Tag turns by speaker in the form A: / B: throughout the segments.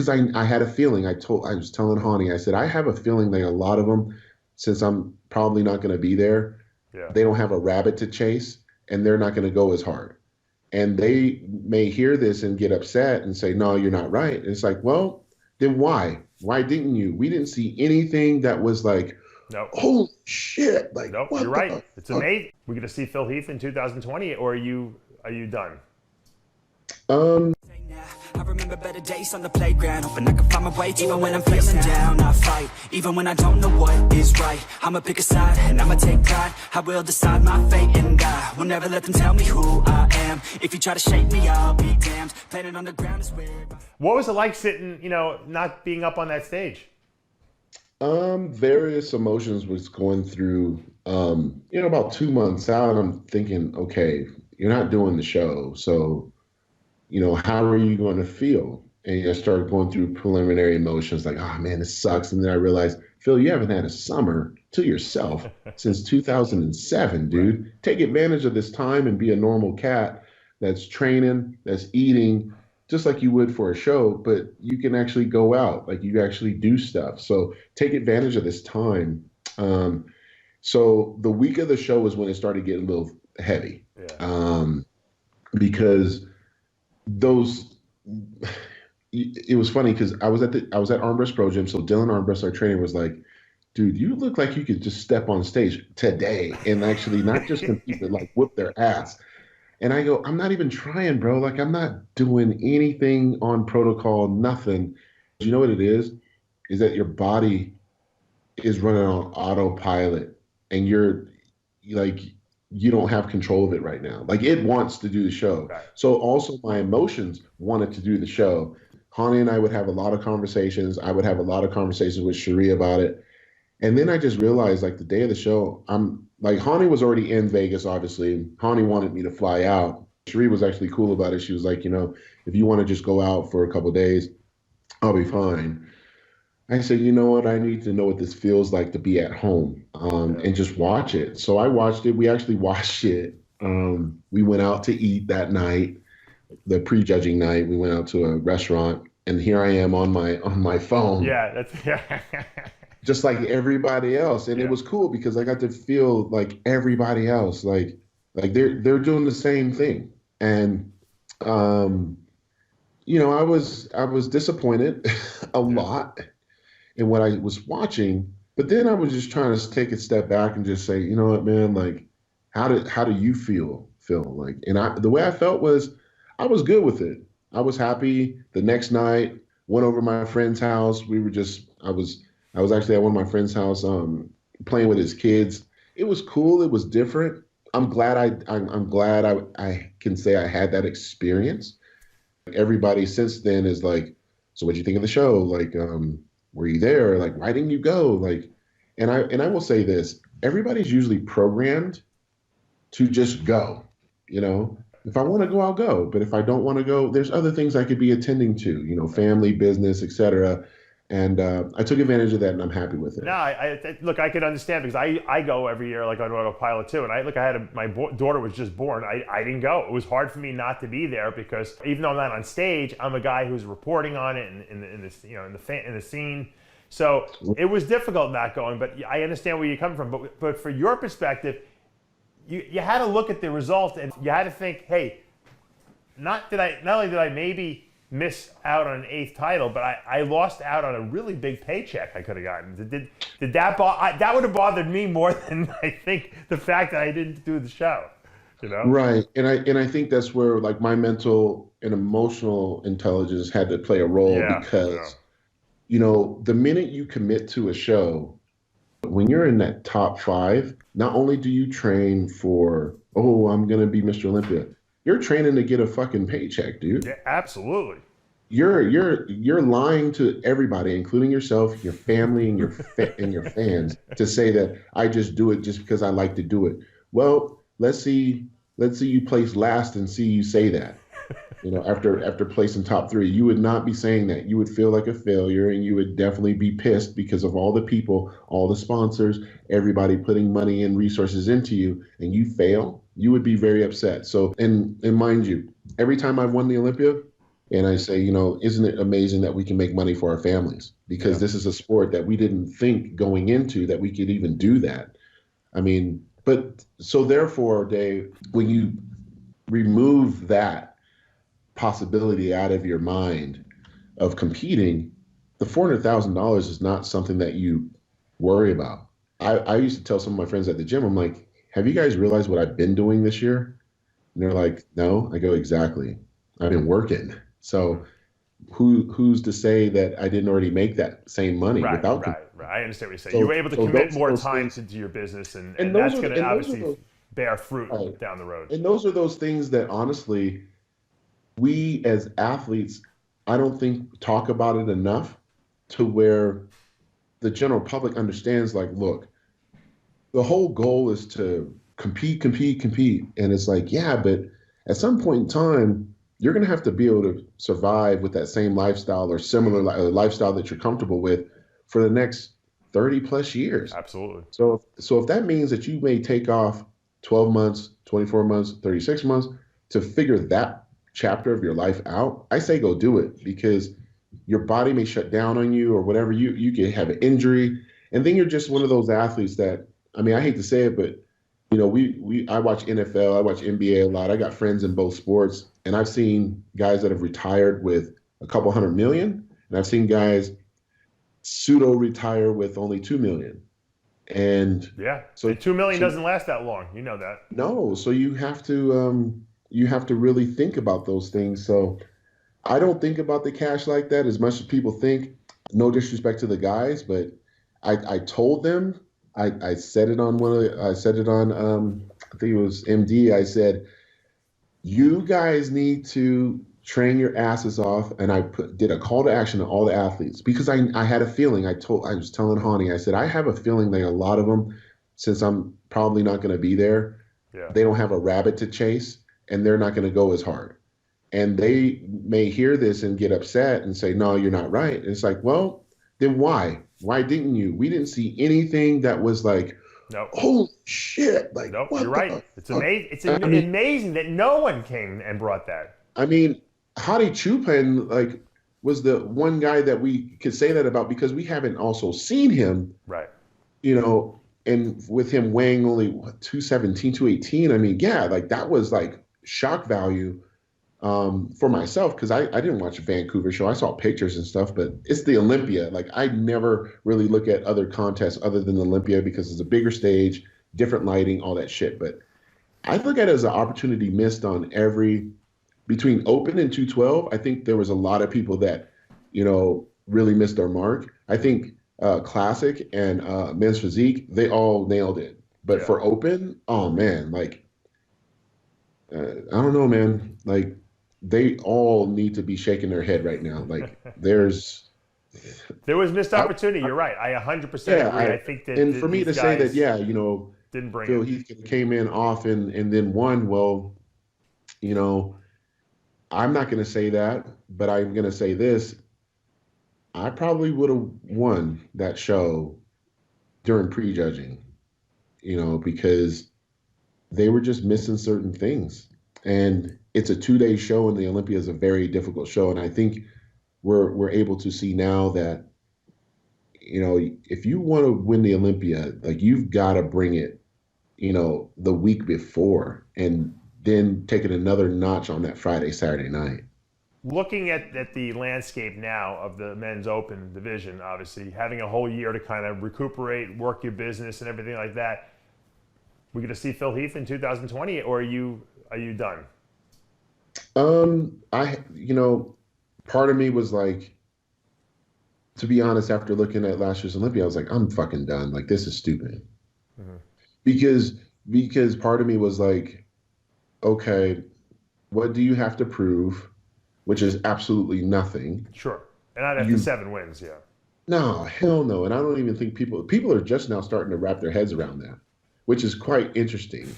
A: because I had a feeling. I was telling Hani, I said, I have a feeling that a lot of them, since I'm probably not going to be there,
B: Yeah.
A: they don't have a rabbit to chase, and they're not going to go as hard. And they may hear this and get upset and say, no, you're not right. And it's like, well, then why? Why didn't you? We didn't see anything that was like,
B: Nope.
A: holy shit, like
B: Nope. You're
A: what
B: right.
A: the
B: It's
A: fuck?
B: amazing. We're going to see Phil Heath in 2020, or are you done?
A: Um,
C: I remember better days on the playground, hoping I can find my way. Even when I'm feeling down, I fight. Even when I don't know what is right, I'ma pick a side and I'ma take pride. I will decide my fate and I will never let them tell me who I am. If you try to shake me, I'll be damned. Planet on the ground is where
B: What was it like sitting, not being up on that stage?
A: various emotions was going through, about 2 months out, I'm thinking, okay, you're not doing the show. So, how are you going to feel? And I started going through preliminary emotions like, oh man, this sucks. And then I realized, Phil, you haven't had a summer to yourself since 2007, dude. Take advantage of this time and be a normal cat that's training, that's eating, just like you would for a show, but you can actually go out, like you actually do stuff. So take advantage of this time. So the week of the show was when it started getting a little heavy,
B: Yeah.
A: because those it was funny because I was at Armbrust Pro Gym. So Dylan Armbrust, our trainer, was like, dude, you look like you could just step on stage today and actually not just compete, but like whoop their ass. And I go, I'm not even trying, bro. Like I'm not doing anything on protocol, nothing. You know what it is? Is that your body is running on autopilot and you're like you don't have control of it right now. Like it wants to do the show.
B: Right.
A: So also my emotions wanted to do the show. Hani and I would have a lot of conversations. I would have a lot of conversations with Cherie about it. And then I just realized like the day of the show, I'm like Hani was already in Vegas, obviously. Hani wanted me to fly out. Cherie was actually cool about it. She was like, if you want to just go out for a couple of days, I'll be fine. I said, you know what? I need to know what this feels like to be at home, and just watch it. So I watched it. We actually watched it. We went out to eat that night, the prejudging night. We went out to a restaurant, and here I am on my phone,
B: Yeah, that's yeah.
A: just like everybody else. And it
B: Yeah.
A: was cool because I got to feel like everybody else, like they're doing the same thing. And I was disappointed a
B: Yeah.
A: lot in what I was watching, but then I was just trying to take a step back and just say, you know what, man, like how do you feel, Phil? Like, and the way I felt was I was good with it. I was happy. The next night, went over to my friend's house. I was actually at one of my friend's house, playing with his kids. It was cool. It was different. I'm glad I can say I had that experience. Everybody since then is like, so what do you think of the show? Like, were you there? Like, why didn't you go? Like, and I will say this, everybody's usually programmed to just go, If I want to go, I'll go. But if I don't want to go, there's other things I could be attending to, family, business, etc. And I took advantage of that, and I'm happy with it.
B: No, look, I can understand because I go every year like on autopilot too, and I had my daughter was just born. I didn't go. It was hard for me not to be there because even though I'm not on stage, I'm a guy who's reporting on it in this in the scene. So it was difficult not going. But I understand where you're coming from. But for your perspective, you had to look at the result and you had to think, hey, not only did I maybe miss out on an 8th title, but I lost out on a really big paycheck I could have gotten. Did that would have bothered me more than I think the fact that I didn't do the show,
A: Right. And I think that's where like my mental and emotional intelligence had to play a role
B: Yeah.
A: because, the minute you commit to a show, when you're in that top 5, not only do you train for, oh, I'm going to be Mr. Olympia, you're training to get a fucking paycheck, dude.
B: Yeah, absolutely.
A: You're lying to everybody, including yourself, your family, and your fans, to say that I just do it just because I like to do it. Well, let's see you place last and see you say that. After placing top 3, you would not be saying that. You would feel like a failure, and you would definitely be pissed because of all the people, all the sponsors, everybody putting money and resources into you, and you fail. You would be very upset. So, and mind you, every time I've won the Olympia, And I say, isn't it amazing that we can make money for our families? Because this is a sport that we didn't think going into that we could even do that. I mean, but so therefore, Dave, when you remove that possibility out of your mind of competing, the $400,000 is not something that you worry about. I used to tell some of my friends at the gym, I'm like, have you guys realized what I've been doing this year? And they're like, no. I go, exactly. I've been working. So who's to say that I didn't already make that same money without
B: right. I understand what you're saying. You were able to commit more time into your business, and that's going to obviously bear fruit down the road.
A: And those are those things that honestly, we as athletes, I don't think talk about it enough to where the general public understands, like, look, the whole goal is to compete. And it's like, yeah, but at some point in time, you're going to have to be able to survive with that same lifestyle or similar lifestyle that you're comfortable with for the next 30 plus years.
B: Absolutely.
A: So if that means that you may take off 12 months, 24 months, 36 months to figure that chapter of your life out, I say go do it, because your body may shut down on you or whatever. You can have an injury, and then you're just one of those athletes that, I mean, I hate to say it, but I watch NFL, I watch NBA a lot. I got friends in both sports, and I've seen guys that have retired with a couple $100 million, and I've seen guys pseudo retire with only $2 million. And
B: so $2 million doesn't last that long. You know that.
A: No, so you have to really think about those things. So I don't think about the cash like that as much as people think. No disrespect to the guys, but I told them. I said it on I think it was MD. I said, you guys need to train your asses off. And I did a call to action to all the athletes, because I had a feeling. I was telling Hani, I said, I have a feeling that a lot of them, since I'm probably not going to be there, they don't have a rabbit to chase, and they're not going to go as hard. And they may hear this and get upset and say, no, you're not right. And it's like, well, then why? Why didn't you? We didn't see anything that was like, holy shit. Like,
B: nope, you're right. It's amazing. It's amazing that no one came and brought that.
A: I mean, Hadi Choopan, was the one guy that we could say that about, because we haven't also seen him.
B: Right.
A: And with him weighing only 217, 218, I mean, that was shock value for myself, because I didn't watch a Vancouver show. I saw pictures and stuff, but it's the Olympia. I never really look at other contests other than the Olympia, because it's a bigger stage, different lighting, all that shit. But I look at it as an opportunity missed on between Open and 212. I think there was a lot of people that, really missed their mark. I think Classic and Men's Physique, they all nailed it. But for Open, oh man, I don't know, man. They all need to be shaking their head right now. There was
B: missed opportunity. You're right. I 100% agree. I think that,
A: and for me to say that,
B: didn't bring
A: Phil Heath came in off and then won. Well, I'm not going to say that, but I'm going to say this. I probably would have won that show during prejudging, because they were just missing certain things. And it's a 2-day show, and the Olympia is a very difficult show. And I think we're able to see now that, if you want to win the Olympia, you've got to bring it, the week before, and then take it another notch on that Friday, Saturday night.
B: Looking at the landscape now of the men's open division, obviously having a whole year to kind of recuperate, work your business and everything like that, we going to see Phil Heath in 2020, or are you done?
A: Part of me was to be honest, after looking at last year's Olympia, I was like, I'm fucking done. This is stupid. Mm-hmm. Because part of me was like, okay, what do you have to prove? Which is absolutely nothing.
B: Sure. And not after 7 wins, yeah.
A: No, hell no. And I don't even think people are just now starting to wrap their heads around that, which is quite interesting.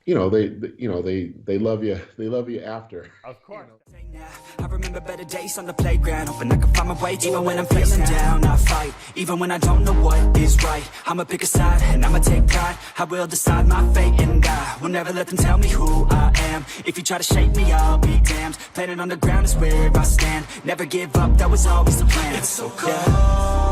A: they love you. They love you after.
B: Of course.
C: I remember better days on the playground, hoping I can find my way. Even when I'm feeling down, I fight. Even when I don't know what is right, I'ma pick a side and I'ma take pride. I will decide my fate and I will never let them tell me who I am. If you try to shake me, I'll be damned. Planet on the ground is where I stand. Never give up, that was always the plan. It's so cold. Yeah.